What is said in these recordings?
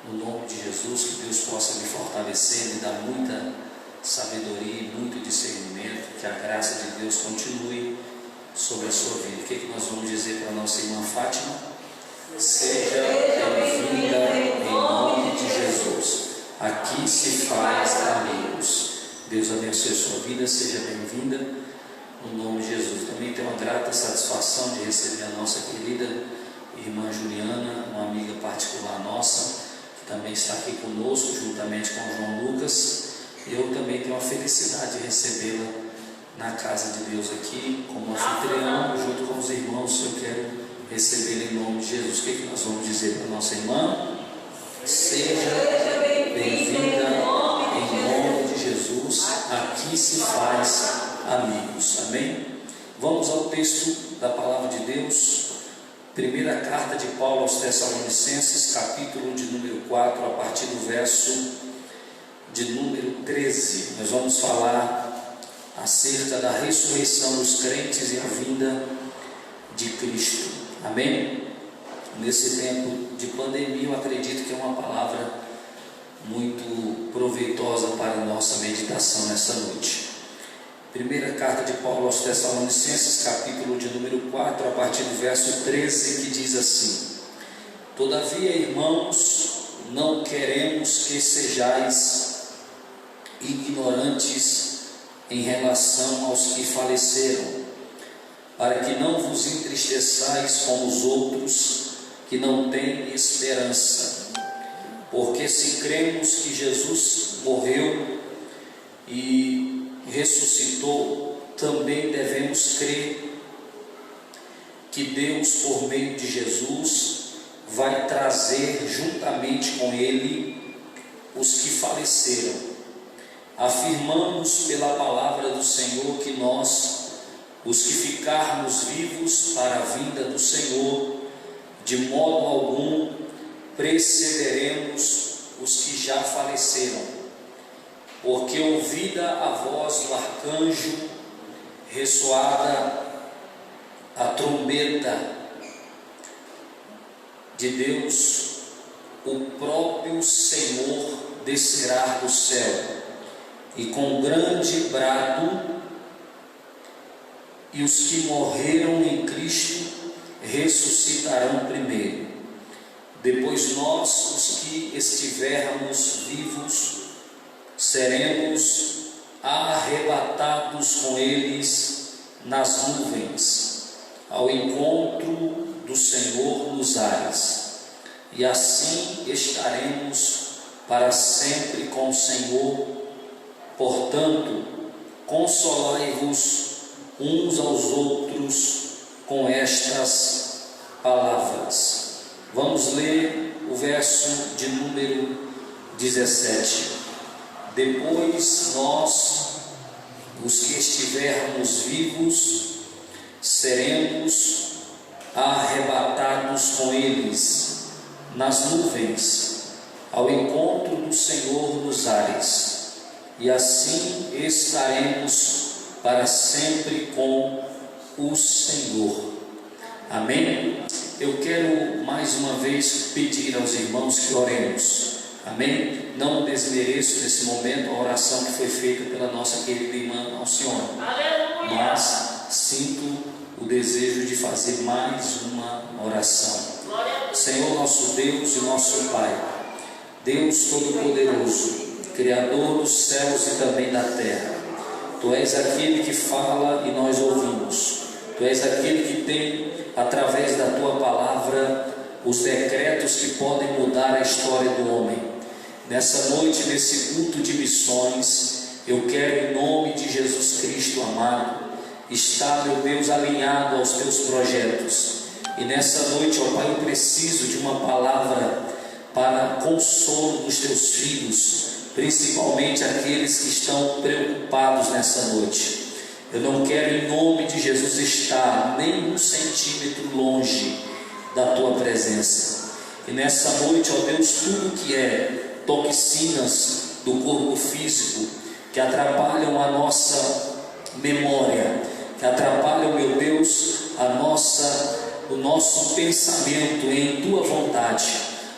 no nome de Jesus, que Deus possa lhe fortalecer, lhe dar muita sabedoria e muito discernimento, que a graça de Deus continue sobre a sua vida. O que nós vamos dizer para a nossa irmã Fátima? Seja bem-vinda em nome de Jesus. Aqui se faz amigos. Deus abençoe a sua vida, seja bem-vinda no nome de Jesus. Também tenho uma grata satisfação de receber a nossa querida irmã Juliana, uma amiga particular nossa, que também está aqui conosco, juntamente com o João Lucas. Eu também tenho a felicidade de recebê-la na casa de Deus aqui, como anfitrião, junto com os irmãos. Eu quero recebê-la em nome de Jesus. O que nós vamos dizer para a nossa irmã? Seja bem-vinda em nome de Jesus. Aqui se faz amigos. Amém? Vamos ao texto da palavra de Deus. Primeira carta de Paulo aos Tessalonicenses, capítulo de número 4, a partir do verso de número 13. Nós vamos falar acerca da ressurreição dos crentes e a vinda de Cristo. Amém? Nesse tempo de pandemia, eu acredito que é uma palavra muito proveitosa para a nossa meditação nessa noite. Primeira carta de Paulo aos Tessalonicenses, capítulo de número 4, a partir do verso 13, que diz assim: Todavia, irmãos, não queremos que sejais ignorantes em relação aos que faleceram, para que não vos entristeçais como os outros que não têm esperança. Porque se cremos que Jesus morreu e ressuscitou, também devemos crer que Deus, por meio de Jesus, vai trazer juntamente com Ele os que faleceram. Afirmamos pela palavra do Senhor que nós, os que ficarmos vivos para a vinda do Senhor, de modo algum precederemos os que já faleceram. Porque ouvida a voz do arcanjo, ressoada a trombeta de Deus, o próprio Senhor descerá do céu, e com grande brado, e os que morreram em Cristo ressuscitarão primeiro. Depois nós, os que estivermos vivos, seremos arrebatados com eles nas nuvens, ao encontro do Senhor nos ares, e assim estaremos para sempre com o Senhor. Portanto, consolai-vos uns aos outros com estas palavras. Vamos ler o verso de número 17. Depois nós, os que estivermos vivos, seremos arrebatados com eles nas nuvens, ao encontro do Senhor nos ares, e assim estaremos para sempre com o Senhor. Amém? Eu quero mais uma vez pedir aos irmãos que oremos. Amém? Não desmereço nesse momento a oração que foi feita pela nossa querida irmã Alcione. Aleluia! Mas sinto o desejo de fazer mais uma oração. Senhor nosso Deus e nosso Pai, Deus Todo-Poderoso, Criador dos céus e também da terra, Tu és aquele que fala e nós ouvimos. Tu és aquele que tem, através da Tua palavra, os decretos que podem mudar a história do homem. Nessa noite, nesse culto de missões, eu quero, em nome de Jesus Cristo amado, estar, meu Deus, alinhado aos Teus projetos. E nessa noite, ó Pai, eu preciso de uma palavra para consolo dos Teus filhos, principalmente aqueles que estão preocupados nessa noite. Eu não quero, em nome de Jesus, estar nem um centímetro longe da Tua presença. E nessa noite, ó Deus, tudo que é toxinas do corpo físico, que atrapalham a nossa memória, que atrapalham, meu Deus, o nosso pensamento em Tua vontade,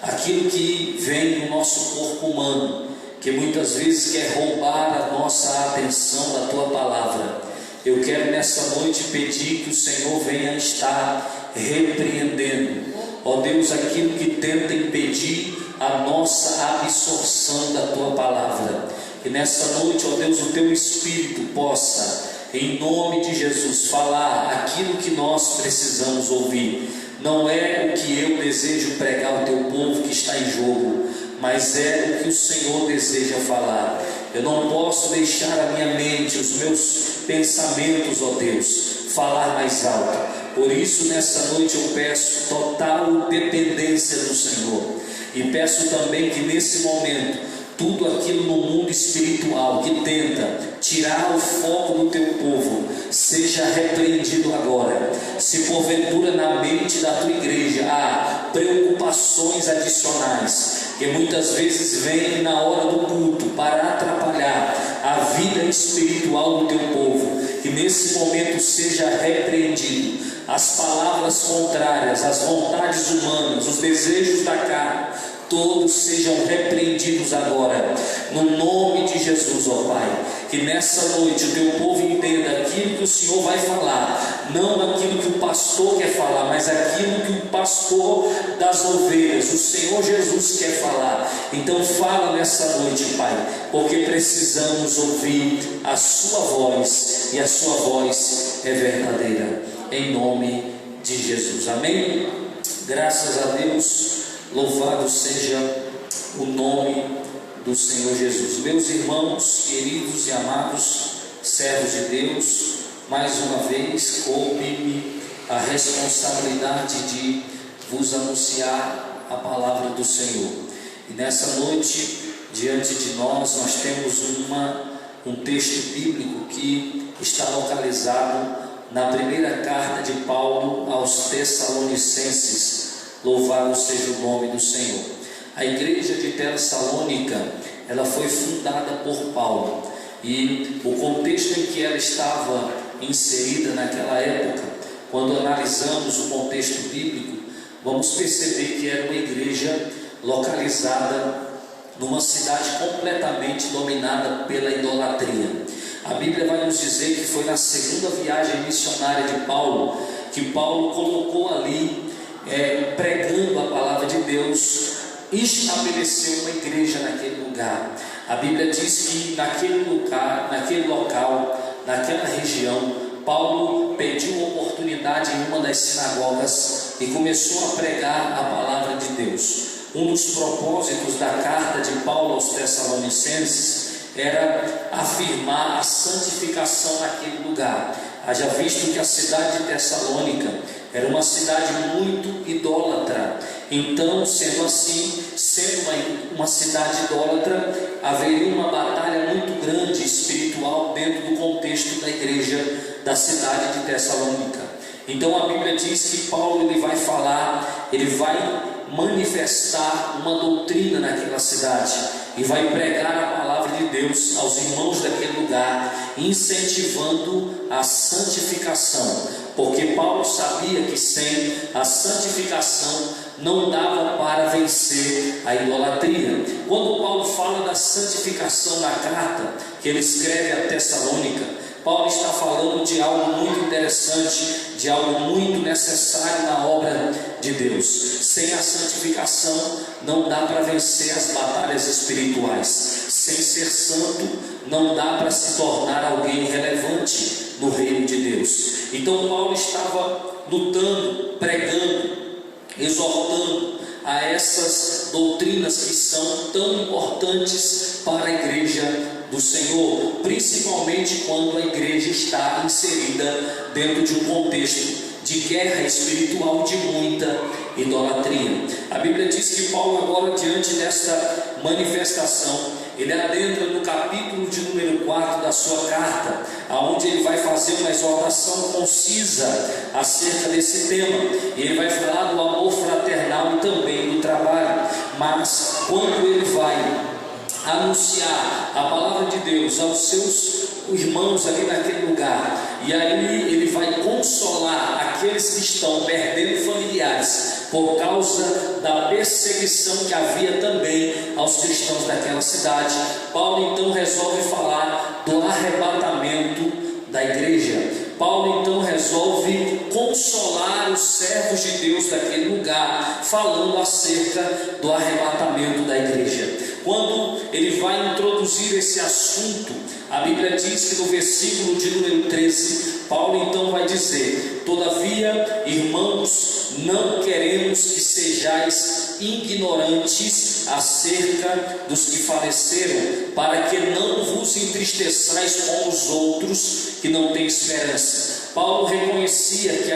aquilo que vem do nosso corpo humano, que muitas vezes quer roubar a nossa atenção da Tua palavra. Eu quero nessa noite pedir que o Senhor venha estar repreendendo, ó Deus, aquilo que tenta impedir a nossa absorção da Tua palavra. E nessa noite, ó Deus, o Teu Espírito possa, em nome de Jesus, falar aquilo que nós precisamos ouvir. Não é o que eu desejo pregar ao Teu povo que está em jogo, mas é o que o Senhor deseja falar. Eu não posso deixar a minha mente, os meus pensamentos, ó Deus, falar mais alto. Por isso, nessa noite eu peço total dependência do Senhor, e peço também que nesse momento tudo aquilo no mundo espiritual que tenta tirar o foco do Teu povo seja repreendido agora. Se porventura na mente da Tua igreja há preocupações adicionais, que muitas vezes vêm na hora do culto para atrapalhar a vida espiritual do Teu povo, que nesse momento seja repreendido. As palavras contrárias, as vontades humanas, os desejos da carne, todos sejam repreendidos agora, no nome de Jesus, ó Pai. Que nessa noite o Teu povo entenda aquilo que o Senhor vai falar, não aquilo que o pastor quer falar, mas aquilo que o pastor das ovelhas, o Senhor Jesus, quer falar. Então fala nessa noite, Pai, porque precisamos ouvir a Sua voz, e a Sua voz é verdadeira, em nome de Jesus, amém? Graças a Deus, louvado seja o nome do Senhor Jesus. Meus irmãos, queridos e amados servos de Deus, mais uma vez coube-me a responsabilidade de vos anunciar a palavra do Senhor. E nessa noite, diante de nós temos um texto bíblico que está localizado na primeira carta de Paulo aos Tessalonicenses. Louvado seja o nome do Senhor. A igreja de Tessalônica, ela foi fundada por Paulo, e o contexto em que ela estava inserida naquela época, quando analisamos o contexto bíblico, vamos perceber que era uma igreja localizada numa cidade completamente dominada pela idolatria. A Bíblia vai nos dizer que foi na segunda viagem missionária de Paulo, que Paulo colocou ali, pregando a palavra de Deus, estabeleceu uma igreja naquele lugar. A Bíblia diz que naquele lugar, naquele local, naquela região, Paulo pediu uma oportunidade em uma das sinagogas e começou a pregar a palavra de Deus. Um dos propósitos da carta de Paulo aos Tessalonicenses era afirmar a santificação naquele lugar. Haja visto que a cidade de Tessalônica era uma cidade muito idólatra. Então, sendo assim, sendo uma cidade idólatra, haveria uma batalha muito grande espiritual dentro do contexto da igreja da cidade de Tessalônica. Então a Bíblia diz que Paulo ele vai manifestar uma doutrina naquela cidade e vai pregar a palavra de Deus aos irmãos daquele lugar, incentivando a santificação, porque Paulo sabia que sem a santificação não dava para vencer a idolatria. Quando Paulo fala da santificação na carta que ele escreve a Tessalônica, Paulo está falando de algo muito interessante, de algo muito necessário na obra de Deus. Sem a santificação não dá para vencer as batalhas espirituais. Sem ser santo não dá para se tornar alguém relevante no reino de Deus. Então Paulo estava lutando, pregando, exortando a essas doutrinas que são tão importantes para a igreja do Senhor, principalmente quando a igreja está inserida dentro de um contexto de guerra espiritual, de muita idolatria. A Bíblia diz que Paulo agora, diante desta manifestação, ele adentra no capítulo de número 4 da sua carta, aonde ele vai fazer uma exortação concisa acerca desse tema, e ele vai falar do amor fraternal e também do trabalho. Mas quando ele vai anunciar a palavra de Deus aos seus irmãos ali naquele lugar, e aí ele vai consolar aqueles que estão perdendo familiares, por causa da perseguição que havia também aos cristãos daquela cidade. Paulo então resolve falar do arrebatamento da igreja. Paulo então resolve consolar os servos de Deus daquele lugar, falando acerca do arrebatamento da igreja. Quando ele vai introduzir esse assunto, a Bíblia diz que no versículo de número 13, Paulo então vai dizer: todavia, irmãos, não queremos que sejais ignorantes acerca dos que faleceram, para que não vos entristeçais com os outros que não têm esperança. Paulo reconhecia que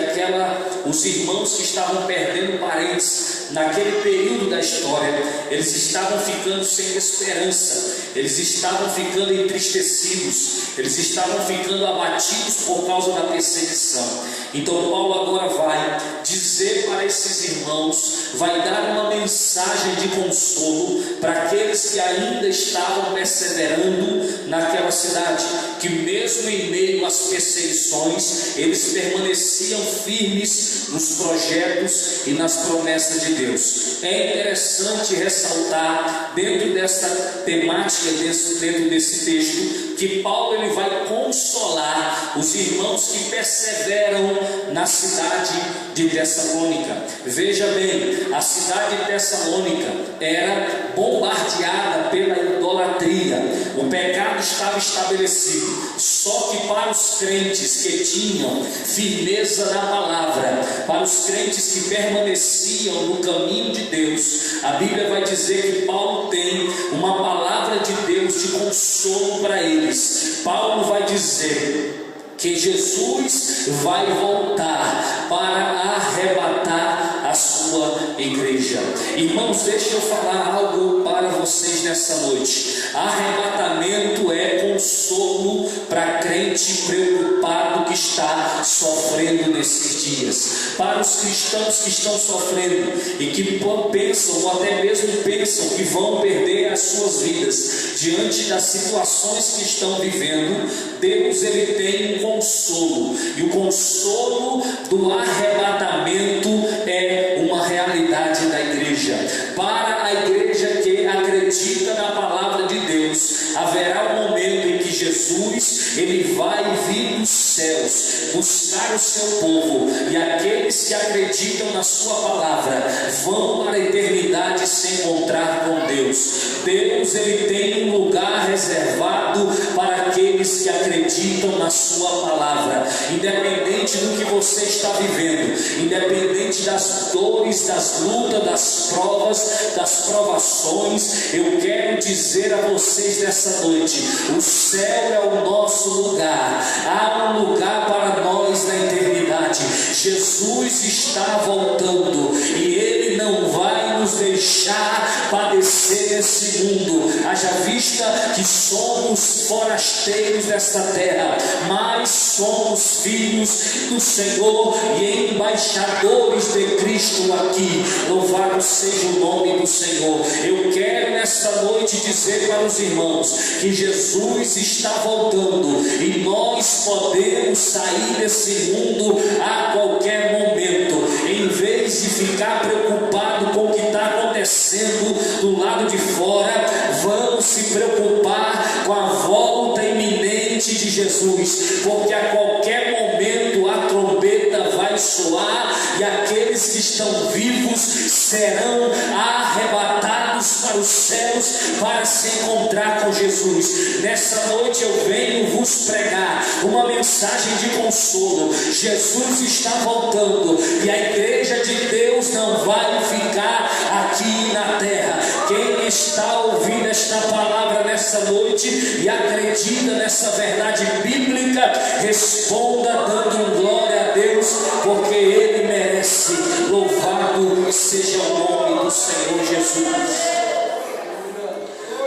os irmãos que estavam perdendo parentes naquele período da história, eles estavam ficando sem esperança, eles estavam ficando entristecidos, eles estavam ficando abatidos por causa da perseguição. Então Paulo agora vai dizer para esses irmãos, vai dar uma mensagem de consolo para aqueles que ainda estavam perseverando naquela cidade, que mesmo em meio às perseguições, eles permaneciam firmes nos projetos e nas promessas de Deus. É interessante ressaltar dentro dessa temática, dentro desse texto, que Paulo ele vai consolar os irmãos que perseveram na cidade de Tessalônica. Veja bem, a cidade de Tessalônica era bombardeada pela idolatria. O pecado estava estabelecido. Só que para os crentes que tinham firmeza na palavra, para os crentes que permaneciam no caminho de Deus, a Bíblia vai dizer que Paulo tem uma palavra de Deus de consolo para eles. Paulo vai dizer que Jesus vai voltar para arrebatar a sua igreja. Irmãos, deixa eu falar algo para vocês nessa noite. Arrebatamento é consolo para crente preocupado que está sofrendo nesses dias. Para os cristãos que estão sofrendo e que pensam, ou até mesmo pensam que vão perder as suas vidas diante das situações que estão vivendo, Deus ele tem um consolo, e o consolo do arrebatamento é uma realidade da igreja. Para a igreja que acredita na palavra de Deus, haverá um momento em que Jesus ele vai vir dos céus buscar o seu povo, e aqueles que acreditam na sua palavra vão para a eternidade se encontrar com Deus. Deus ele tem um lugar reservado para aqueles que acreditam na sua palavra. Independente do que você está vivendo, independente das dores, das lutas, das provas, das provações, eu quero dizer a vocês nessa noite: o céu é o nosso lugar. Há um lugar para nós na eternidade. Jesus está voltando e ele não vai nos deixar padecer nesse mundo. Haja vista que somos forasteiros desta terra, mas somos filhos do Senhor e embaixadores de Cristo aqui. Louvado seja o nome do Senhor. Eu quero nesta noite dizer para os irmãos que Jesus está voltando e nós podemos sair desse mundo a qualquer momento. Em vez de ficar preocupado com o que está acontecendo do lado de fora, vamos se preocupar com a volta iminente de Jesus, porque a qualquer momento a trombeta vai soar e aqueles que estão vivos serão arrebatados para os céus para se encontrar com Jesus. Nessa noite eu venho vos pregar uma mensagem de consolo. Jesus está voltando e a igreja de Deus não vai ficar aqui na terra. Quem está ouvindo esta palavra nessa noite e acredita nessa verdade bíblica, responda dando glória a Deus, porque Ele merece. Louvado seja o nome do Senhor Jesus.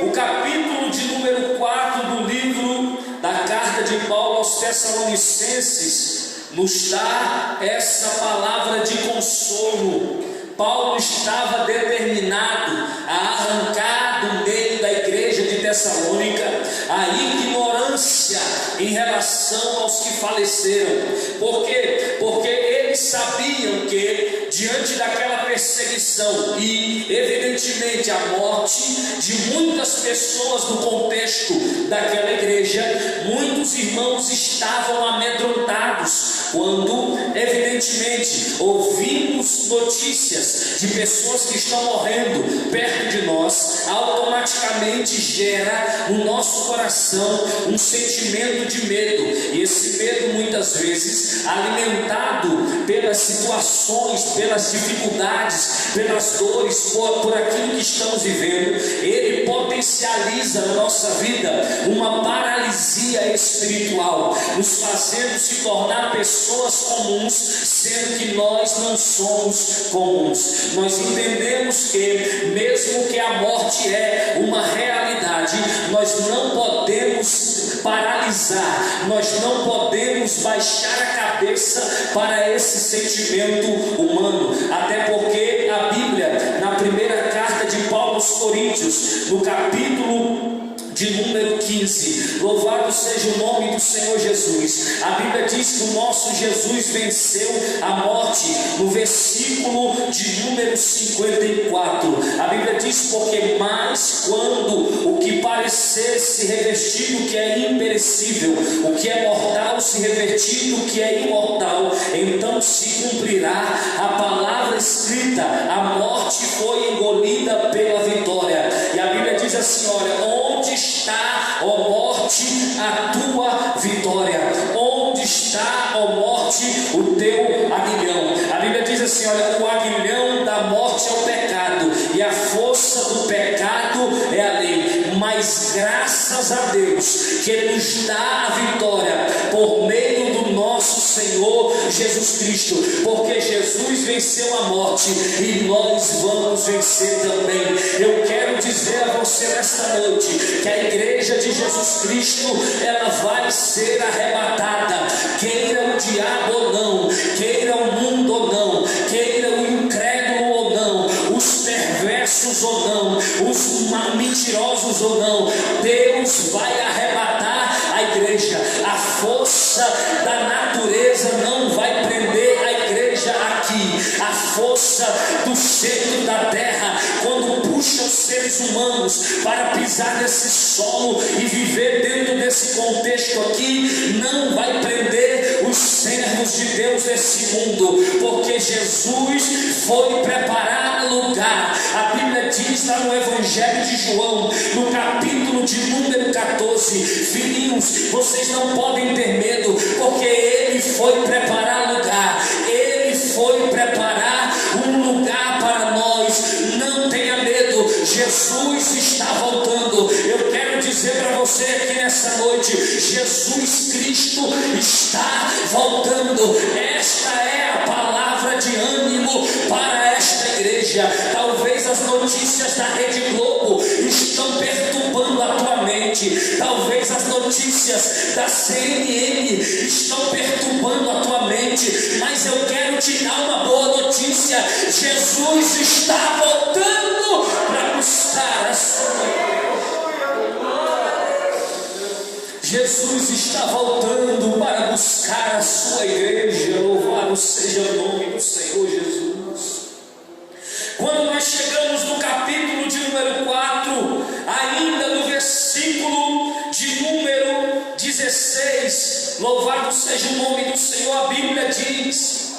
O capítulo de número 4 do livro da carta de Paulo aos Tessalonicenses nos dá essa palavra de consolo. Paulo estava determinado a arrancar do meio da igreja de Tessalônica a ignorância em relação aos que faleceram. Por quê? Porque eles sabiam que diante daquela perseguição perseguição e, evidentemente, a morte de muitas pessoas no contexto daquela igreja, muitos irmãos estavam amedrontados quando, evidentemente, ouvimos notícias de pessoas que estão morrendo perto de nós. Automaticamente gera no nosso coração um sentimento de medo, e esse medo muitas vezes alimentado pelas situações, pelas dificuldades, pelas dores, por aquilo que estamos vivendo, ele potencializa na nossa vida uma paralisia espiritual, nos fazendo se tornar pessoas comuns, sendo que nós não somos comuns. Nós entendemos que, mesmo que a morte é uma realidade, nós não podemos paralisar, nós não podemos baixar a cabeça para esse sentimento humano, até porque a Bíblia, na primeira carta de Paulo aos Coríntios, no capítulo de número 15, louvado seja o nome do Senhor Jesus, a Bíblia diz que o nosso Jesus venceu a morte, no versículo de número 54, a Bíblia diz: porque mais quando o que parecer se revestir do que é imperecível, o que é mortal se revestir do que é imortal, então se cumprirá a palavra escrita: a morte foi engolida pela vitória. E a Bíblia diz assim: olha, onde está, ó morte, a tua vitória? Onde está, ó morte, o teu aguilhão? A Bíblia diz assim: olha, o aguilhão da morte é o pecado, e a força do pecado é a lei. Mas graças a Deus que nos dá a vitória por meio do nosso Senhor Jesus Cristo, porque Jesus venceu a morte e nós vamos vencer também. Eu quero dizer a você nesta noite que a igreja de Jesus Cristo, ela vai ser arrebatada, queira o diabo ou não, queira o mundo ou não, queira o incrédulo ou não, os perversos ou não, os mentirosos ou não, Deus vai arrebatar a igreja. A força da natureza não vai prender a igreja aqui. A força do centro da terra, quando puxa os seres humanos para pisar nesse solo e viver dentro desse contexto aqui, não vai prender os servos de Deus nesse mundo, porque Jesus foi preparar lugar. A Bíblia diz lá no Evangelho de João, no capítulo de número 14: filhinhos, vocês não podem ter medo, porque Ele foi preparar lugar, Ele foi preparar um lugar para nós. Não tenha medo, Jesus está voltando. Eu quero dizer para você aqui nessa noite: Jesus Cristo está voltando. Esta é a palavra de ânimo para esta igreja. Talvez as notícias da Rede Globo estão perturbando a tua mente, talvez as notícias da CNN estão perturbando a tua mente, mas eu quero te dar uma boa notícia: Jesus está voltando para buscar a sua. Jesus está voltando para buscar a sua igreja. Louvado seja o nome do Senhor Jesus. Quando nós chegamos no capítulo de número 4, ainda no versículo de número 16, louvado seja o nome do Senhor, a Bíblia diz: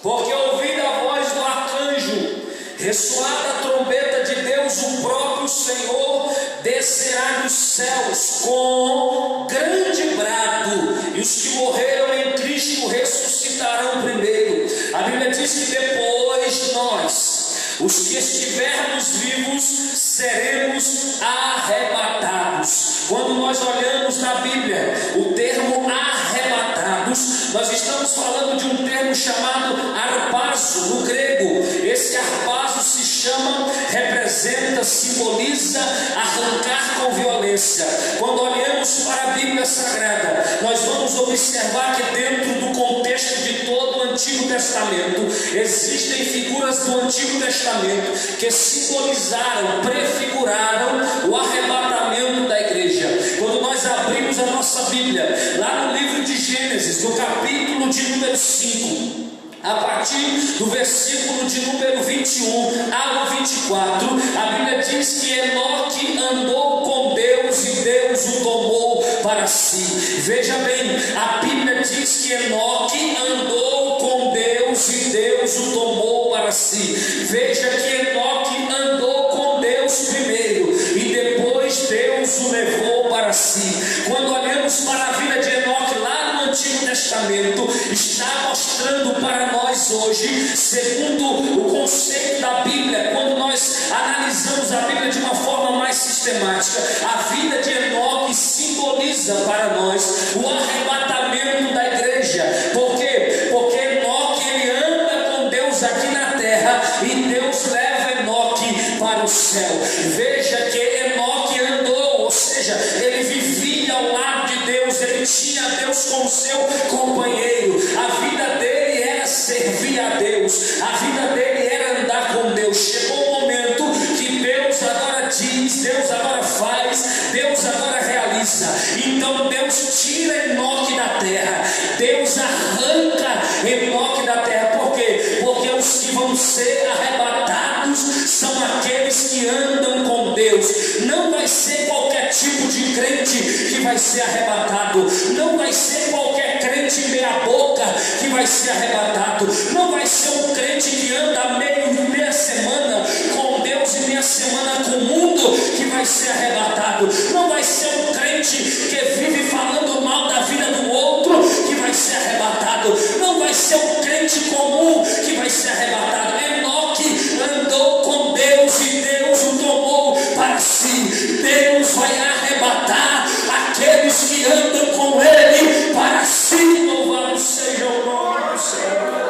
porque ouvindo a voz do arcanjo, ressoada a trombeta de Deus, o próprio Senhor descerá dos céus com grande brado, e os que morreram em Cristo ressuscitarão primeiro. A Bíblia diz que depois nós, os que estivermos vivos, seremos arrebatados. Quando nós olhamos na Bíblia o termo arrebatados, nós estamos falando de um termo chamado harpazo no grego. Esse harpazo se chama, representa, simboliza arrancar com violência. Quando olhamos para a Bíblia Sagrada, nós vamos observar que dentro do contexto de todo o Antigo Testamento, existem figuras do Antigo Testamento que simbolizaram, prefiguraram o arrebatamento da igreja. Quando nós abrimos a nossa Bíblia, lá no livro de Gênesis, no capítulo de número 5, A partir do versículo de número 21 ao 24, a Bíblia diz que Enoque andou com Deus e Deus o tomou para si. Veja bem, a Bíblia diz que Enoque andou com Deus e Deus o tomou para si. Veja que Enoque andou com Deus primeiro e depois Deus o levou para si. Quando olhamos para a vida de Enoque lá no Antigo Testamento, está mostrando para nós hoje, segundo o conceito da Bíblia, quando nós analisamos a Bíblia de uma forma mais sistemática, a vida de Enoque simboliza para nós o arrebatamento da igreja. Por quê? Porque Enoque, ele anda com Deus aqui na terra e Deus leva Enoque para o céu. Veja que Enoque andou, ou seja, ele vivia ao lado de Deus, ele tinha Deus como seu companheiro. A vida dele era servir a Deus, a vida dele era andar com Deus. Chegou um momento que Deus agora diz, Deus agora faz, Deus agora realiza. Então Deus tira Enoque da terra, Deus arranca Enoque da terra. Por quê? Porque os que vão ser arrebatados são aqueles que andam com Deus. Não vai ser qualquer tipo de crente que vai ser arrebatado, não vai ser qualquer crente meia boca que vai ser arrebatado, não vai ser um crente que anda meia semana com Deus e meia semana com o mundo que vai ser arrebatado, não vai ser um crente que vive falando mal da vida do outro que vai ser arrebatado, não vai ser um crente comum que vai ser arrebatado. Enoque andou com Deus e Deus o tomou para si. Deus vai arrebatar aqueles que andam com Ele para si. Louvado seja o nome do Senhor.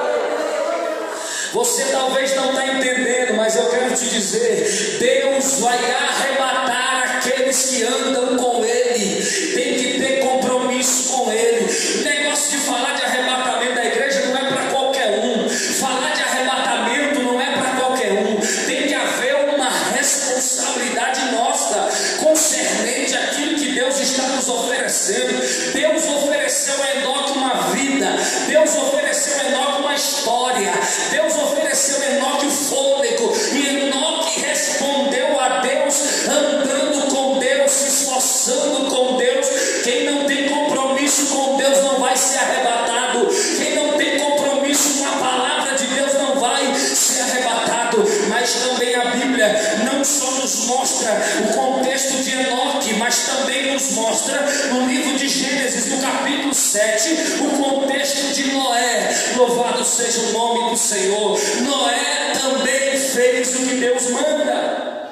Você talvez não está entendendo, mas eu quero te dizer, Deus vai arrebatar aqueles que andam com Ele. Tem que ter compromisso com Ele. O negócio de falar de arrebatamento da igreja não é para qualquer um. Falar de arrebatamento não é para qualquer um. Tem que haver uma responsabilidade nossa concernente àquilo que Deus está nos oferecendo. Deus ofereceu a Enoque uma vida, Deus ofereceu a Enoque uma história, Deus ofereceu a Enoque o fôlego, e Enoque respondeu a Deus andando com Deus, se esforçando com Deus. Quem não tem compromisso com Deus não vai ser arrebatado. Quem não tem compromisso com a palavra de Deus não vai ser arrebatado. Mas também a Bíblia não só nos mostra o contexto de Enoque, mas também nos mostra no livro de Gênesis, no capítulo 7, o contexto de Noé. Louvado seja o nome do Senhor. Noé também fez o que Deus manda,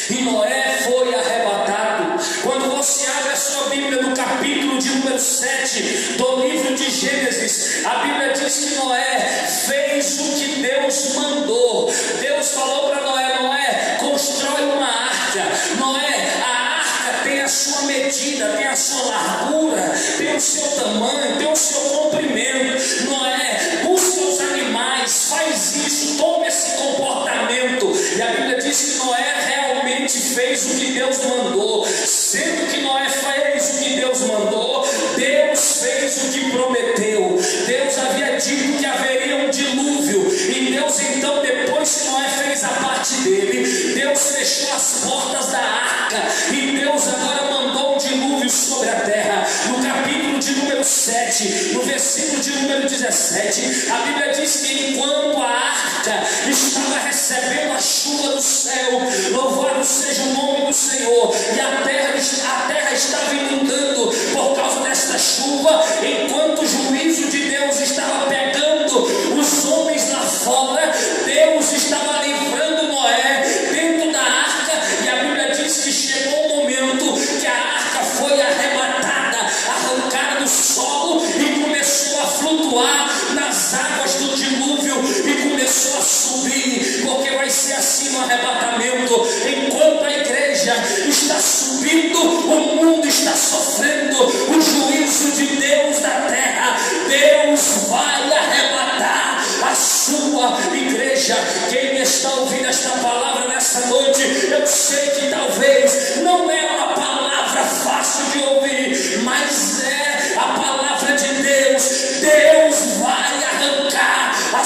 e Noé foi arrebatado. Quando você abre a sua Bíblia no capítulo de número 7 do livro de Gênesis, a Bíblia diz que Noé fez o que Deus mandou. Deus falou para Noé: Noé, constrói uma arca. Noé, a arca tem a sua medida, tem a sua largura, tem o seu tamanho, tem o seu comprimento. Noé, busca os animais, faz isso, toma esse comportamento. E a Bíblia diz que Noé realmente fez o que Deus mandou. Sendo que Noé fez o que Deus mandou, Deus fez o que prometeu. Deus havia dito que haveria um dilúvio, e Deus então, depois que Noé fez a parte dele, Deus fechou as portas da arca, e Deus agora mandou um dilúvio sobre a terra. No capítulo de número 7, no versículo de número 17, a Bíblia diz que enquanto a arca estava recebendo a chuva do céu, louvado seja o nome do Senhor, e a terra estava inundando por causa desta chuva, enquanto o juízo de Deus estava pegando os homens lá fora, Deus estava livrando Noé dentro da arca. E a Bíblia diz que chegou um momento que a arca foi arrebatada, arrancada do solo, e começou a flutuar nas águas do dilúvio, e começou a subir, porque vai ser assim no arrebatamento. Enquanto a igreja está subindo, o mundo está sofrendo o juízo de Deus da terra. Deus vai arrebatar a sua igreja. Quem está ouvindo esta palavra nessa noite, eu sei que talvez não é uma palavra fácil de ouvir, mas é a palavra de Deus. Deus vai arrancar a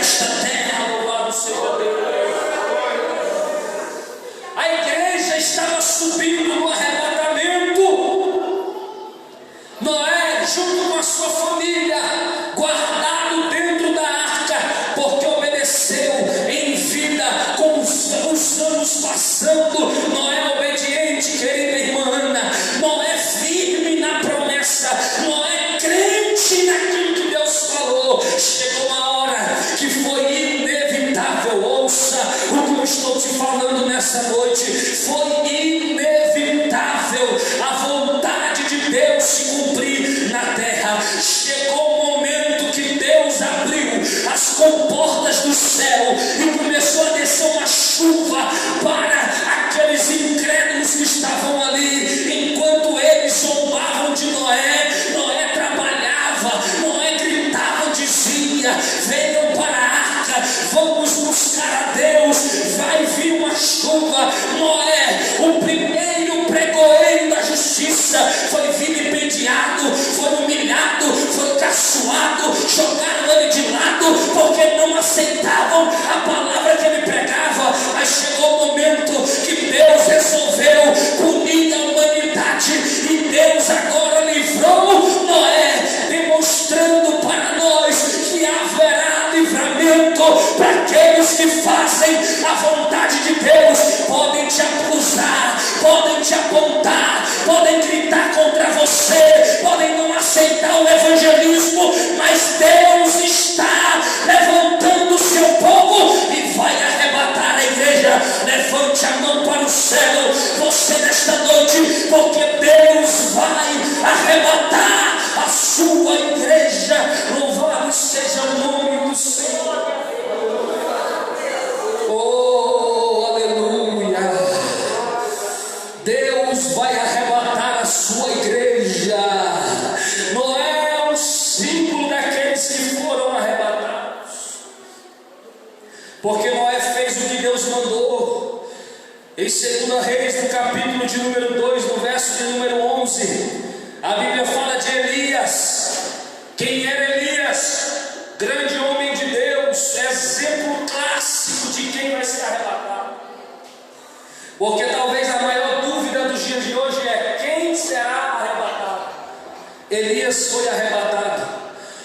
desta terra. Louvado seja Deus. A igreja estava subindo no arrebatamento. Noé, junto com a sua família, guardado dentro da arca, porque obedeceu em vida, com os anos passando. Noé obediente, querida irmã Ana. Noé firme na promessa. Noé crente naquilo que Deus falou. Chegou uma hora que foi inevitável. Ouça o que eu estou te falando nessa noite. Foi inevitável a vontade de Deus se cumprir na terra. Chegou o momento que Deus abriu as comportas do céu e começou a descer uma chuva para aqueles incrédulos que estavam ali. Enquanto eles zombavam de Noé, Noé trabalhava, Noé gritava, dizia: venham para a arca, vamos buscar a Deus, vai vir uma chuva. Noé, o primeiro pregoeiro da justiça, foi vilipendiado, foi humilhado, foi caçoado, jogaram ele de lado, porque não aceitavam a palavra que ele pregava. Mas chegou o momento que Deus resolveu punir a humanidade, e Deus agora livrou Noé, demonstrando para nós que haverá livramento para aqueles que fazem a vontade de Deus. Podem te acusar, podem te apontar, podem gritar contra você, podem não aceitar o evangelismo, mas Deus está levantando o seu povo e vai arrebatar a igreja. Levante a mão para o céu, você nesta noite, porque Deus vai arrebatar a sua igreja. Louvado seja o nome do Senhor. Oh, aleluia. Deus vai arrebatar a sua igreja. Noé é um símbolo daqueles que foram arrebatados, porque Noé fez o que Deus mandou. Em 2 Reis, no capítulo de número 2, no verso de número 11, a Bíblia fala de Elias. Quem era Elias? Grande homem de Deus, exemplo clássico de quem vai ser arrebatado. Porque talvez a maior dúvida dos dias de hoje é: quem será arrebatado? Elias foi arrebatado.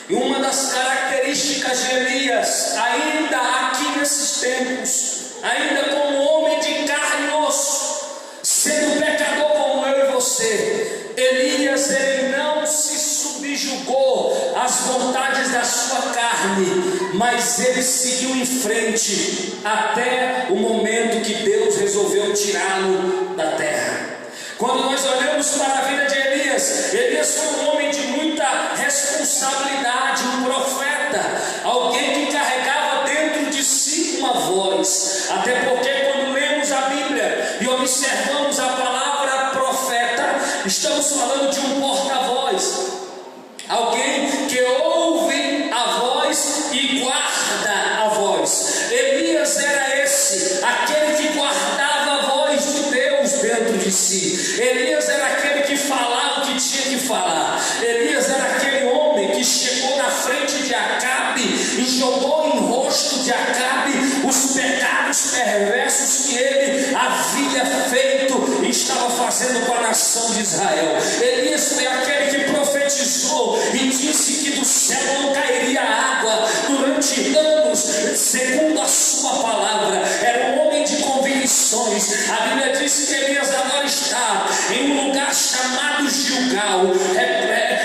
E uma das características de Elias, ainda aqui nesses tempos, ainda como homem de carne e osso, sendo pecador como eu e você, Elias, ele não se subjugou às vontades da sua carne, mas ele seguiu em frente até o momento que Deus resolveu tirá-lo da terra. Quando nós olhamos para a vida de Elias, Elias foi um homem de muita responsabilidade, um profeta, alguém que carregava dentro de si uma voz. Até porque quando lemos a Bíblia e observamos a palavra profeta, estamos falando de um porta-voz, alguém que ouve a voz e guarda a voz. Elias era esse, aquele que guardava a voz de Deus dentro de si. Elias era aquele que falava o que tinha que falar. Elias era aquele homem que chegou na frente de Acabe e jogou em rosto de Acabe os pecados perversos que ele havia feito e estava fazendo com a nação de Israel. Elias foi aquele que profetizou e disse que do céu não cairia água durante anos, segundo a sua palavra. Era um homem de convicções. A Bíblia diz que Elias agora está em um lugar chamado Gilgal.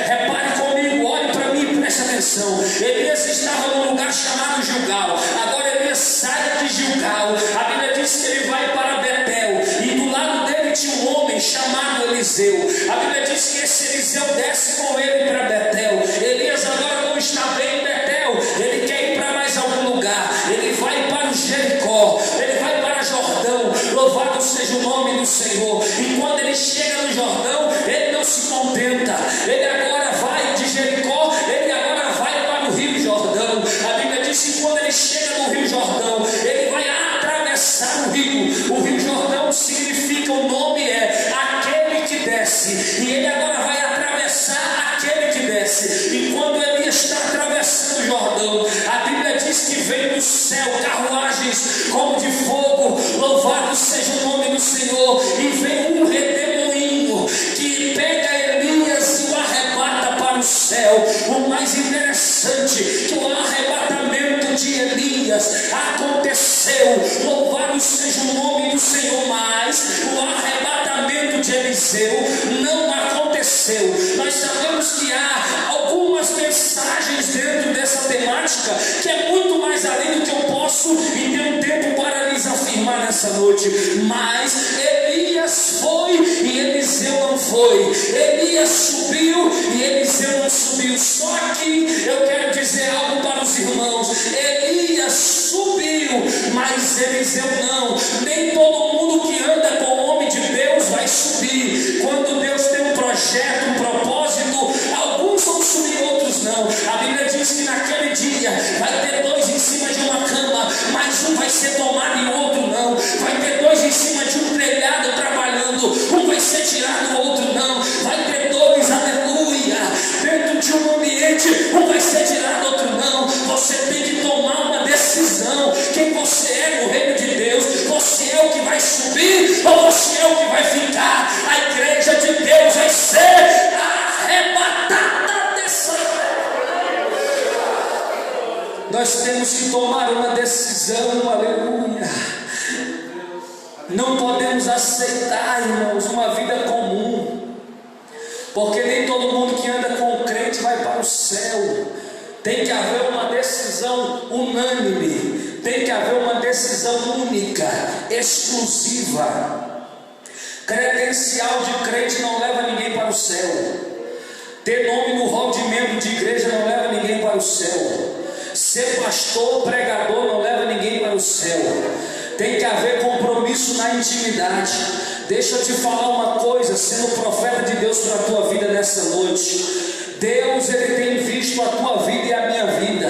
Repare comigo, olhe para mim e preste atenção. Elias estava num lugar chamado Gilgal. Agora Elias sai de Gilgal. A Bíblia diz que ele vai para Betel, e do lado dele tinha um homem chamado Eliseu. A Bíblia diz que esse Eliseu desce com ele para Betel. Elias agora não está bem em Betel, ele quer ir para mais algum lugar. Ele vai para o Jericó, ele vai para Jordão. Louvado seja o nome do Senhor. E quando ele chega no Jordão, ele não se contenta. Ele agora vai de Jericó, ele agora vai para o Rio Jordão. A Bíblia diz que quando ele chega no Rio Jordão, ele vai atravessar o Rio Jordão significa, o nome é aquele que desce. E ele agora vai atravessar aquele que desce. E quando ele está atravessando o Jordão, a Bíblia diz que vem do Senhor, e vem um redemoinho que pega Elias e o arrebata para o céu. O mais interessante, que o arrebatamento de Elias aconteceu, louvado seja o nome do Senhor, mas o arrebatamento de Eliseu não aconteceu. Nós sabemos que há algumas mensagens dentro dessa temática que é muito mais além do que eu posso e tenho tempo para lhes afirmar nessa noite. Mas Elias foi e Eliseu não foi. Elias subiu e Eliseu não subiu. Só que eu quero dizer algo para os irmãos: Elias subiu, mas Eliseu não. Nem todo mundo que anda com o homem de Deus vai subir. Quando Deus tem um projeto, um propósito, alguns vão subir, outros não. A Bíblia diz que naquele dia vai ter dois em cima de uma cama, mas um vai ser tomado e o outro não. Vai ter dois em cima de um telhado trabalhando, um vai ser tirado, o outro não. Vai ter dois, aleluia, dentro de um ambiente, um vai ser tirado, outro não. Você tem que tomar uma decisão. Quem você é no reino de Deus? Você é o que vai subir ou você é o que vai ficar? A igreja de Deus vai ser arrebatada dessa terra. Nós temos que tomar uma decisão, aleluia. Não podemos aceitar, irmãos, uma vida comum, porque nem todo mundo que anda com o crente vai para o céu. Tem que haver uma decisão unânime, tem que haver uma decisão única, exclusiva. Credencial de crente não leva ninguém para o céu. Ter nome no rol de membro de igreja não leva ninguém para o céu. Ser pastor, pregador não leva ninguém para o céu. Tem que haver compromisso na intimidade. Deixa eu te falar uma coisa, sendo profeta de Deus para a tua vida nessa noite. Deus, Ele tem visto a tua vida e a minha vida.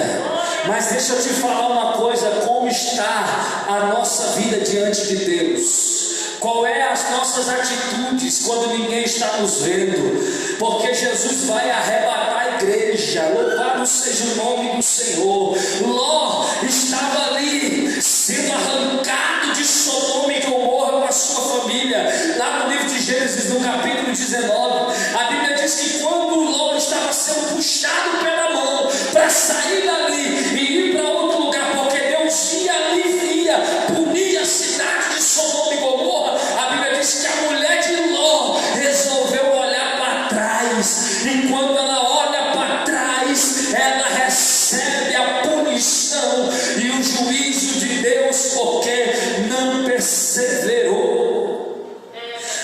Mas deixa eu te falar uma coisa: como está a nossa vida diante de Deus? Qual é as nossas atitudes quando ninguém está nos vendo? Porque Jesus vai arrebatar a igreja. Louvado seja o nome do Senhor. Ló estava ali sendo arrancado de Sodoma e Gomorra com a sua família. Lá no livro de Gênesis, no capítulo 19, a Bíblia diz que quando Ló estava sendo puxado pela mão para sair dali e ir para outro lugar, porque Deus ia ali, ia punir a cidade de Sodoma e Gomorra, a Bíblia diz que a mulher de Ló resolveu olhar para trás, e quando ela olha para trás, ela recebe a punição e o juízo de Deus, porque não perseverou.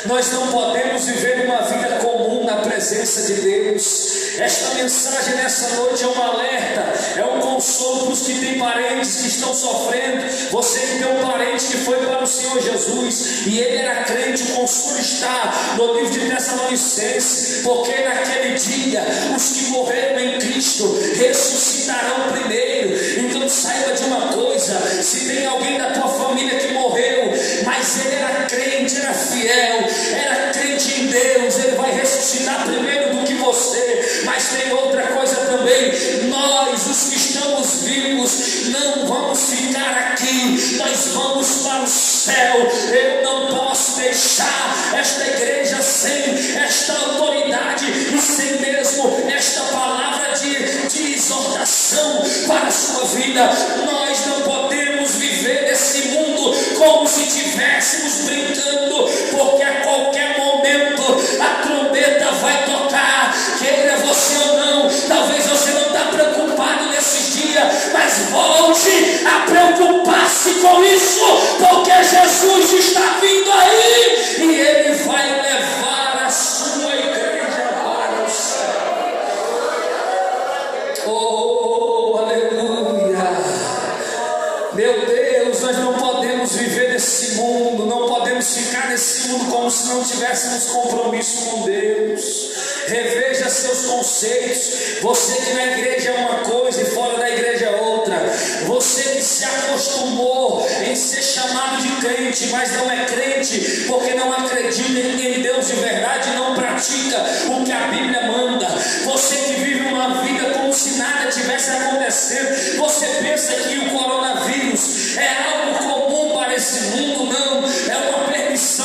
Nós não podemos viver uma vida comum na presença de Deus. Esta mensagem nessa noite é um alerta, é um consolo para os que têm parentes que estão sofrendo. Você que tem um parente que foi para o Senhor Jesus e ele era crente, o consolo está no livro de Tessalonicenses, porque naquele dia os que morreram em Cristo ressuscitarão primeiro. Então saiba de uma coisa: se tem alguém da tua família que morreu, mas ele era crente, era fiel, era crente em Deus, ele vai ressuscitar primeiro do que você. Mas tem outra coisa também: nós, os que estamos vivos, não vamos ficar aqui, nós vamos para o céu. Eu não posso deixar esta igreja sem esta autoridade e sem mesmo esta palavra de exortação para a sua vida. Nós não podemos viver nesse mundo como se estivéssemos brincando, porque a qualquer momento a trombeta vai tocar, queira você ou não. Talvez você não está preocupado nesses dias, mas volte a preocupar-se com isso, porque Jesus está vindo aí e Ele vai levar a sua igreja para o céu. Oh, aleluia! Meu Deus, nós não podemos viver nesse mundo, não podemos ficar nesse mundo como se não tivéssemos compromisso com Deus. Reveja seus conceitos. Você que na igreja é uma coisa e fora da igreja é outra. Você que se acostumou em ser chamado de crente, mas não é crente porque não acredita em Deus de verdade e não pratica o que a Bíblia manda. Você que vive uma vida como se nada tivesse acontecendo. Você pensa que o coronavírus é algo comum para esse mundo? Não, é uma permissão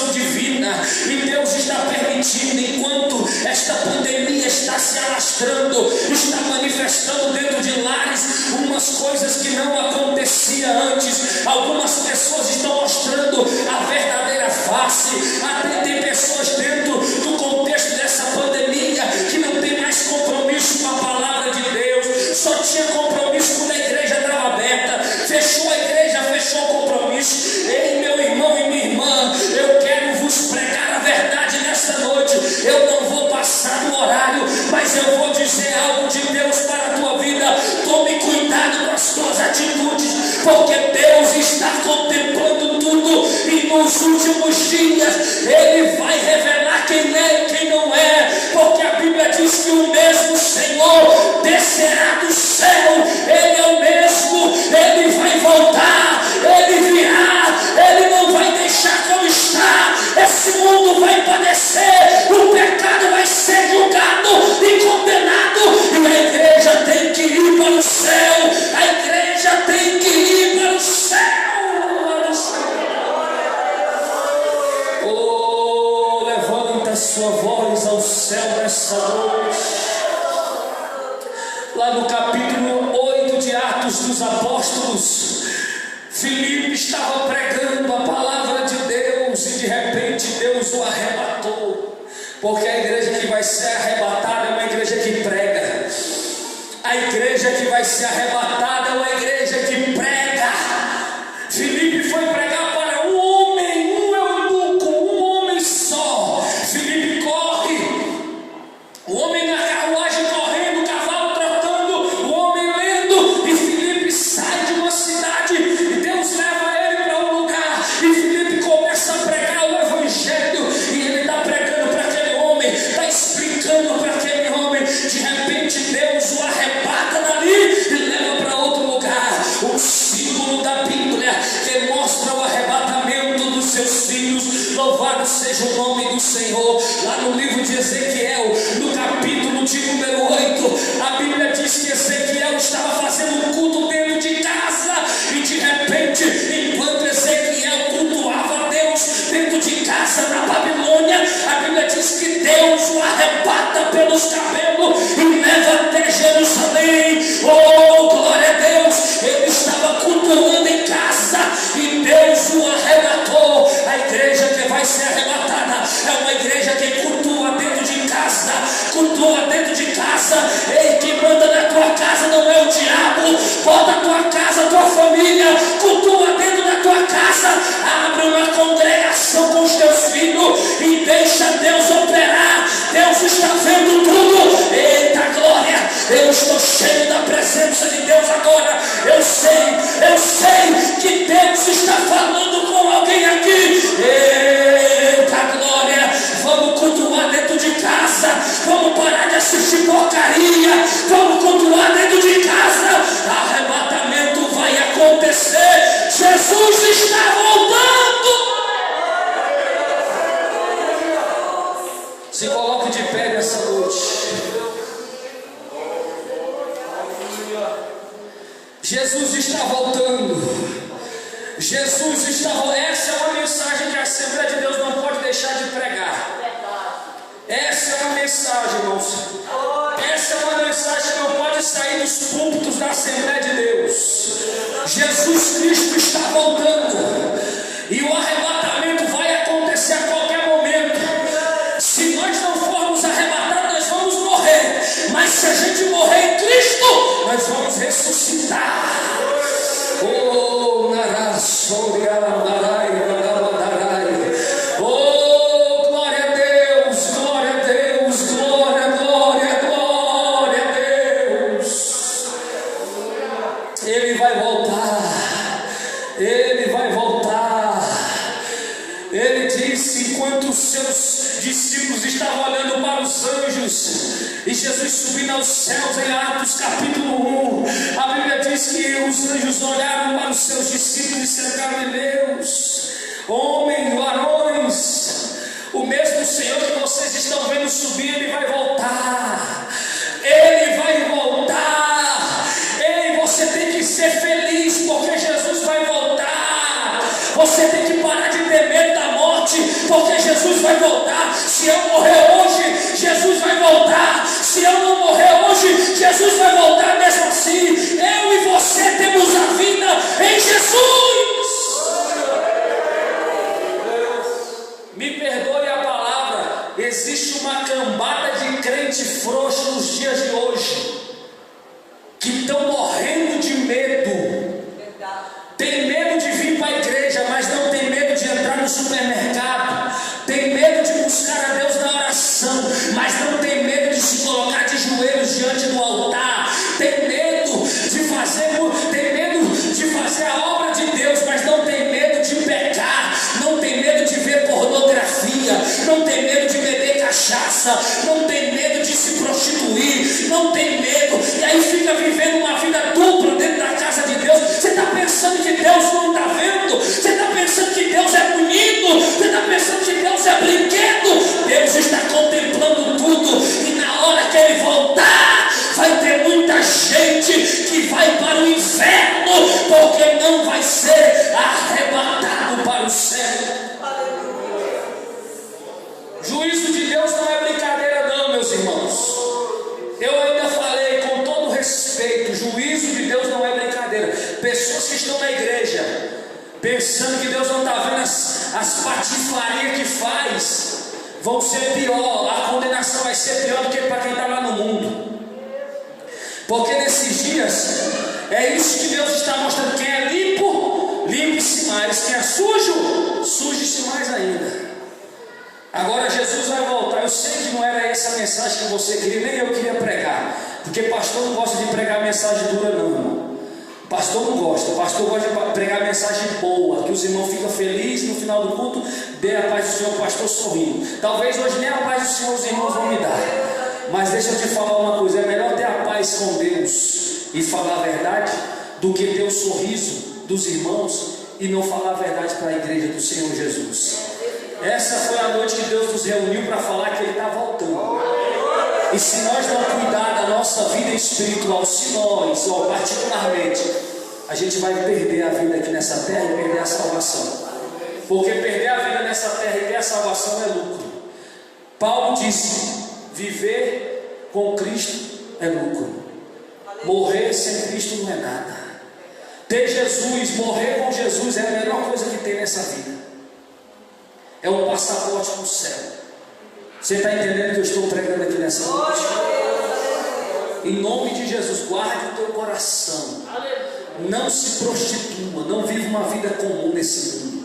E Deus está permitindo, enquanto esta pandemia está se alastrando, está manifestando dentro de lares umas coisas que não acontecia antes. Algumas pessoas estão mostrando a verdadeira face. Até tem pessoas dentro do contexto dessa pandemia que não tem mais compromisso com a palavra de Deus, só tinha compromisso quando a igreja estava aberta. Fechou a igreja, fechou o compromisso. Ei, meu irmão e minha irmã, eu quero vos pregar a verdade nesta noite. Eu não vou passar do horário, mas eu vou dizer algo de Deus para a tua vida. Tome cuidado com as tuas atitudes, porque Deus está contemplando tudo, e nos últimos dias Ele vai revelar quem é e quem não é, porque a Bíblia diz que o mesmo Senhor descerá do céu. Ele é o mesmo, Ele vai voltar, Ele virá, Ele não vai deixar como está. Esse mundo vai padecer, o pecado vai ser julgado e condenado, e a igreja tem que ir para o céu. A igreja tem que ir para o céu. Oh, levanta a sua voz ao céu nessa noite. Lá no capítulo 8 de Atos dos Apóstolos, Filipe estava pregando a palavra de Deus e de repente Deus o arrebatou. Porque a igreja que vai ser arrebatada é uma igreja que prega. A igreja que vai ser arrebatada é uma igreja que prega. Filipe foi pregar para um homem, um eunuco, um homem só. Filipe corre, o homem na carruagem correndo, o cavalo trotando, o homem lendo, e Filipe sai de uma cidade e Deus leva ele para um lugar, e Filipe começa a pregar o evangelho, e ele está pregando para aquele homem, está explicando para aquele homem. De repente Deus o arrebata dali e leva para outro lugar. O símbolo da Bíblia que mostra o arrebatamento dos seus filhos. Louvado seja o nome do Senhor. Lá no livro de Ezequiel, no capítulo de número 8, a Bíblia diz que Ezequiel estava fazendo um culto dentro de casa, e de repente, enquanto Ezequiel cultuava Deus dentro de casa na Babilônia, a Bíblia diz que Deus o arrebata pelos cabelos e leva até Jerusalém. Oh, glória a Deus! Ele estava cultuando em casa e Deus o arrebatou. A igreja que vai ser arrebatada é uma igreja que cultua dentro de casa, cultua dentro de casa. Ei, quem manda na tua casa não é o diabo. Bota a tua casa, a tua família, cultua dentro da tua casa. Abre uma congregação com os teus filhos e deixa Deus operar. Deus está vendo tudo. Eita glória, eu estou cheio da presença de Deus agora. Eu sei que Deus está falando com alguém aqui. Eita glória, vamos cultuar dentro de casa. Vamos parar de assistir porcaria. Vamos cultuar dentro de casa. Arrebatamento vai acontecer. Jesus está voltando. Se coloque de pé nessa noite. Jesus está voltando. Jesus está voltando. Essa é uma mensagem que a Assembleia de Deus não pode deixar de pregar. Essa é uma mensagem, irmãos. Essa é uma mensagem que não pode sair dos púlpitos da Assembleia de Deus. Jesus Cristo está voltando. E o arrebatamento vai acontecer a qualquer momento. Se nós não formos arrebatados, nós vamos morrer. Mas se a gente morrer em Cristo, nós vamos ressuscitar. Oh, oh, glória a Deus, glória a Deus, glória, glória, glória a Deus. Ele vai voltar. Ele vai voltar. Ele disse, enquanto os seus discípulos estavam olhando para os anjos e Jesus subindo aos céus, em Atos capítulo 1, a Bíblia diz que os anjos olharam para os seus discípulos e disseram: Galileus, homens, varões, o mesmo Senhor que vocês estão vendo subir, Ele vai voltar. Ele vai voltar. Ei, você tem que ser feliz, porque Jesus vai voltar. Você tem que parar de ter medo da morte, porque Jesus vai voltar. existe uma cambada de crente frouxo nos dias de hoje, que estão morrendo de medo. Tem medo de vir para a igreja, mas não tem medo de entrar no supermercado. Tem medo de buscar a Deus na oração, mas não tem medo de se colocar de joelhos diante do altar. Tem medo de fazer a obra de Deus, mas não tem medo de pecar. Não tem medo de ver pornografia. Não tem medo de beber cachaça. Não tem medo de se prostituir. Não tem medo. E aí fica vivendo uma vida dupla dentro da casa de Deus. Você está pensando que Deus não está vendo? Você está pensando que Deus é bonito? Você está pensando que Deus é brinquedo? Deus está contemplando tudo, e na hora que Ele voltar, vai ter muita gente que vai para o inferno, porque não vai ser arrebatado para o céu. Juízo de Deus não é brincadeira não, meus irmãos. Eu ainda falei com todo respeito, juízo de Deus não é brincadeira. Pessoas que estão na igreja pensando que Deus não está vendo as patifarias que faz, vão ser pior. A condenação vai ser pior do que para quem está lá no mundo. Porque nesses dias é isso que Deus está mostrando. Quem é limpo, limpe-se mais. Quem é sujo, suje-se mais ainda. Agora Jesus vai voltar. Eu sei que não era essa a mensagem que você queria, nem eu queria pregar, porque pastor não gosta de pregar mensagem dura não, irmão. Pastor não gosta. Pastor gosta de pregar mensagem boa, que os irmãos ficam felizes no final do culto. Dê a paz do Senhor, pastor sorrindo. Talvez hoje nem a paz do Senhor os irmãos vão me dar, mas deixa eu te falar uma coisa: é melhor ter a paz com Deus e falar a verdade, do que ter o sorriso dos irmãos e não falar a verdade para a igreja do Senhor Jesus. Essa foi a noite que Deus nos reuniu para falar que Ele está voltando. E se nós não cuidar da nossa vida espiritual, se nós, ou particularmente, a gente vai perder a vida aqui nessa terra e perder a salvação. Porque perder a vida nessa terra e ter a salvação é lucro. Paulo disse: viver com Cristo é lucro. Morrer sem Cristo não é nada. Ter Jesus, morrer com Jesus é a melhor coisa que tem nessa vida. É um passaporte para o céu. Você está entendendo o que eu estou pregando aqui nessa noite? Em nome de Jesus, guarde o teu coração. Não se prostitua, não viva uma vida comum nesse mundo.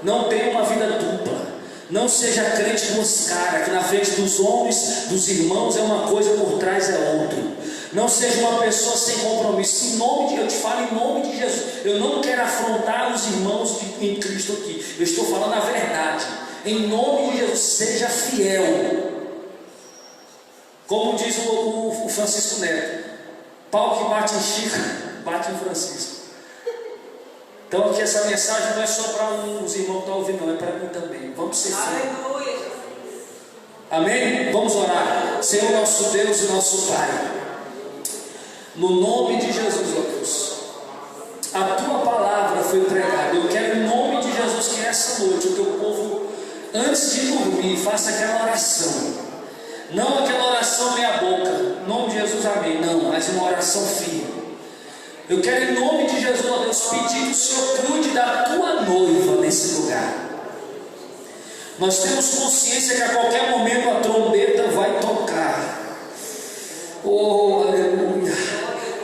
Não tenha uma vida dupla. Não seja crente duas caras, que na frente dos homens, dos irmãos é uma coisa, por trás é outra. Não seja uma pessoa sem compromisso. Em nome de, eu te falo em nome de Jesus. Eu não quero afrontar os irmãos em Cristo aqui. Eu estou falando a verdade. Em nome de Jesus, seja fiel. Como diz o Francisco Neto: pau que bate em Chico, bate em Francisco. Então aqui essa mensagem não é só para os irmãos que estão ouvindo, não, é para mim também. Vamos ser fiéis. Amém? Vamos orar. Senhor nosso Deus e nosso Pai, no nome de Jesus, ó Deus, a Tua palavra foi pregada. Eu quero em nome de Jesus que essa noite o Teu povo, antes de dormir, faça aquela oração. Não aquela oração meia boca, em nome de Jesus, amém. Não, mas uma oração firme. Eu quero em nome de Jesus, ó Deus, pedir que o Senhor cuide da Tua noiva nesse lugar. Nós temos consciência que a qualquer momento a trombeta vai tocar. Oh, aleluia.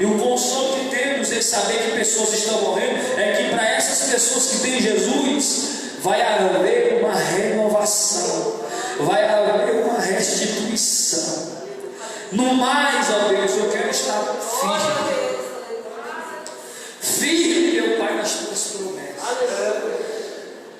E o consolo que temos em saber que pessoas estão morrendo é que para essas pessoas que têm Jesus, vai haver uma renovação, vai haver uma restituição. No mais, ó Deus, eu quero estar firme, meu Pai, nas Tuas promessas.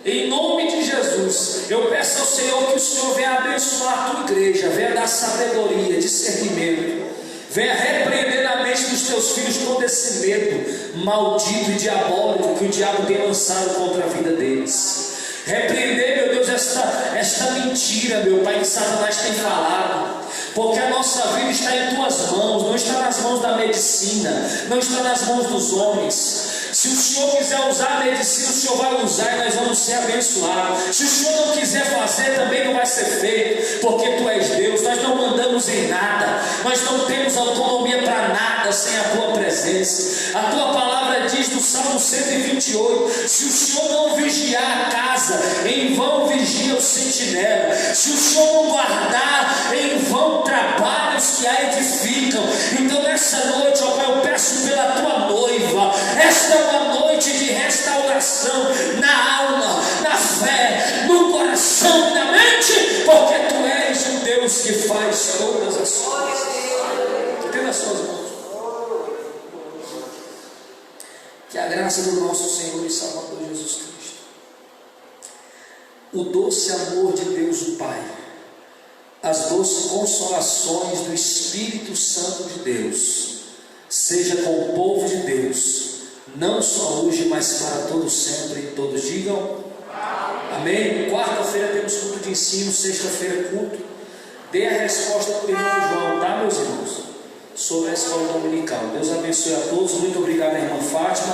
Em nome de Jesus, eu peço ao Senhor que o Senhor venha abençoar a Tua igreja, venha dar sabedoria, discernimento, venha repreender na mente dos Teus filhos todo esse medo maldito e diabólico que o diabo tem lançado contra a vida deles. Repreender, meu Deus, esta mentira, meu Pai, que Satanás tem falado. Porque a nossa vida está em Tuas mãos, não está nas mãos da medicina, não está nas mãos dos homens. Se o Senhor quiser usar a medicina, o Senhor vai usar e nós vamos ser abençoados. Se o Senhor não quiser fazer, também não vai ser feito, porque Tu és Deus. Nós não mandamos em nada, nós não temos autonomia para nada sem a Tua presença. A Tua palavra diz no Salmo 128: se o Senhor não vigiar a casa, em vão vigia o sentinela. Se o Senhor não guardar, em vão trabalham os que a edificam. Então nessa noite, ó Pai, eu peço pela tua noiva. Esta é uma noite de restauração na alma, na fé, no coração e na mente, porque tu és o Deus que faz todas as coisas. Tem nas suas mãos. Que a graça do nosso Senhor e Salvador Jesus Cristo, o doce amor de Deus o Pai, as doces consolações do Espírito Santo de Deus, seja com o povo de Deus, não só hoje, mas para todo sempre. E todos digam amém. Quarta-feira temos culto de ensino, sexta-feira culto. Dê a resposta para o irmão João, tá, meus irmãos? Sobre a escola dominical. Deus abençoe a todos. Muito obrigado, irmã Fátima.